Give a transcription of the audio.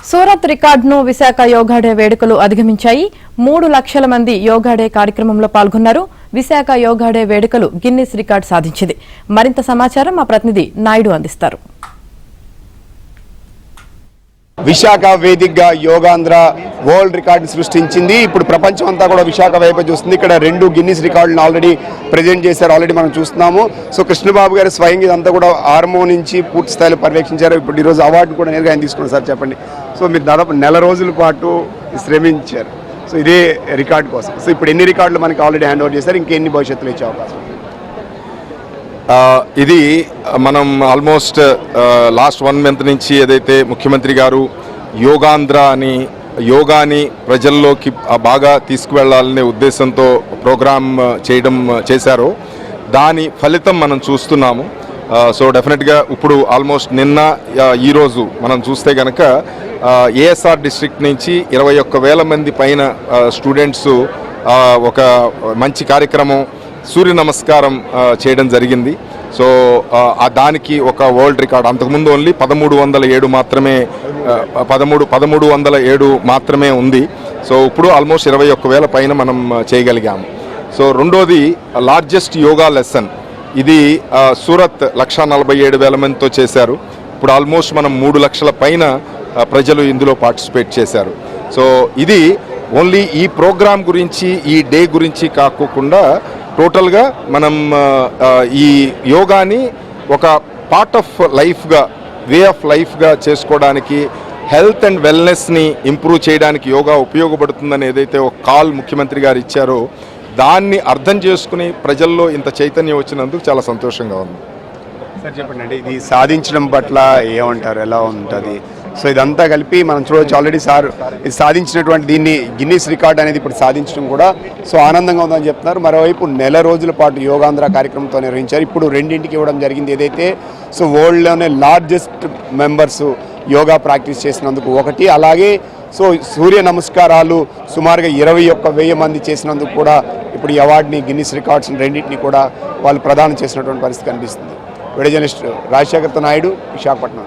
సూరత్ రికార్డును విశాఖ యోగా డే వేడుకలు అధిగమించాయి. 3 లక్షల మంది యోగా డే కార్యక్రమంలో పాల్గొన్నారు. విశాఖ యోగా డే వేడుకలు గిన్నిస్ రికార్డు సాధించింది. మరింత సమాచారం మా ప్రతినిధి నాయుడు అందిస్తారు. విశాఖ వేదికగా యోగాంధ్ర వరల్డ్ రికార్డు సృష్టించింది. ఇప్పుడు ప్రపంచం అంతా కూడా విశాఖ వైపు చూస్తుంది. ఇక్కడ 2 గిన్నిస్ రికార్డులను ఆల్రెడీ ప్రజెంట్ చేశారు. ఆల్రెడీ మనం చూస్తున్నాము. సో కృష్ణబాబు గారు స్వయంగా ఇదంతా కూడా ఆర్మో నుంచి పూర్తి స్థాయిలో పర్యవేక్షించారు. ఇప్పుడు ఈరోజు అవార్డు కూడా నేరుగా ఆయన తీసుకున్నారు. సార్ చెప్పండి. సో మీరు దాదాపు నెల రోజుల పాటు శ్రమించారు సో ఇదే రికార్డు కోసం. సో ఇప్పుడు ఎన్ని రికార్డులు మనకి ఆల్రెడీ హ్యాండ్ ఓవర్ చేశారు, ఇంకెన్ని భవిష్యత్తులో ఇచ్చే అవకాశం? ఇది మనం ఆల్మోస్ట్ లాస్ట్ 1 మంత్ నుంచి ఏదైతే ముఖ్యమంత్రి గారు యోగాంధ్ర అని యోగాని ప్రజల్లోకి బాగా తీసుకువెళ్లాలనే ఉద్దేశంతో ప్రోగ్రామ్ చేశారో దాని ఫలితం మనం చూస్తున్నాము. సో డెఫినెట్గా ఇప్పుడు ఆల్మోస్ట్ నిన్న ఈరోజు మనం చూస్తే కనుక ఏఎస్ఆర్ డిస్ట్రిక్ట్ నుంచి 21,000 మంది పైన స్టూడెంట్స్ ఒక మంచి కార్యక్రమం సూర్య నమస్కారం చేయడం జరిగింది. సో దానికి ఒక వరల్డ్ రికార్డ్. అంతకుముందు ఓన్లీ 1307 మాత్రమే 1307 మాత్రమే ఉంది. సో ఇప్పుడు ఆల్మోస్ట్ 21,000 పైన మనం చేయగలిగాము. సో రెండోది లార్జెస్ట్ యోగా లెసన్. ఇది సూరత్ 1,47,000 మందితో చేశారు. ఇప్పుడు ఆల్మోస్ట్ మనం 3 లక్షల పైన ప్రజలు ఇందులో పార్టిసిపేట్ చేశారు. సో ఇది ఓన్లీ ఈ ప్రోగ్రాం గురించి ఈ డే గురించి కాకుండా టోటల్గా మనం ఈ యోగాని ఒక పార్ట్ ఆఫ్ లైఫ్గా వే ఆఫ్ లైఫ్గా చేసుకోవడానికి హెల్త్ అండ్ వెల్నెస్ని ఇంప్రూవ్ చేయడానికి యోగా ఉపయోగపడుతుందని ఏదైతే ఒక కాల్ ముఖ్యమంత్రి గారు ఇచ్చారో దాన్ని అర్థం చేసుకుని ప్రజల్లో ఇంత చైతన్యం వచ్చినందుకు చాలా సంతోషంగా ఉంది. సార్ చెప్పండి అండి, ఇది సాధించడం పట్ల ఏమంటారు, ఎలా ఉంటుంది? సో ఇదంతా కలిపి మనం చూడవచ్చు. ఆల్రెడీ సార్ ఇది సాధించినటువంటి దీన్ని గిన్నిస్ రికార్డ్ అనేది ఇప్పుడు సాధించడం కూడా సో ఆనందంగా ఉందని చెప్తున్నారు. మరోవైపు నెల రోజుల పాటు యోగాంధ్ర కార్యక్రమంతో నిర్వహించారు. ఇప్పుడు 2ంటికి ఇవ్వడం జరిగింది. ఏదైతే సో వరల్డ్లోనే లార్జెస్ట్ మెంబర్స్ యోగా ప్రాక్టీస్ చేసినందుకు ఒకటి, అలాగే సో సూర్య నమస్కారాలు సుమారుగా 21,000 మంది చేసినందుకు కూడా ఇప్పుడు ఈ అవార్డుని గిన్నిస్ రికార్డ్స్ 2ంటిని కూడా వాళ్ళు ప్రదానం చేసినటువంటి పరిస్థితి కనిపిస్తుంది. వీడియో జర్నలిస్ట్ రాజశేఖర్తో నాయుడు, విశాఖపట్నం.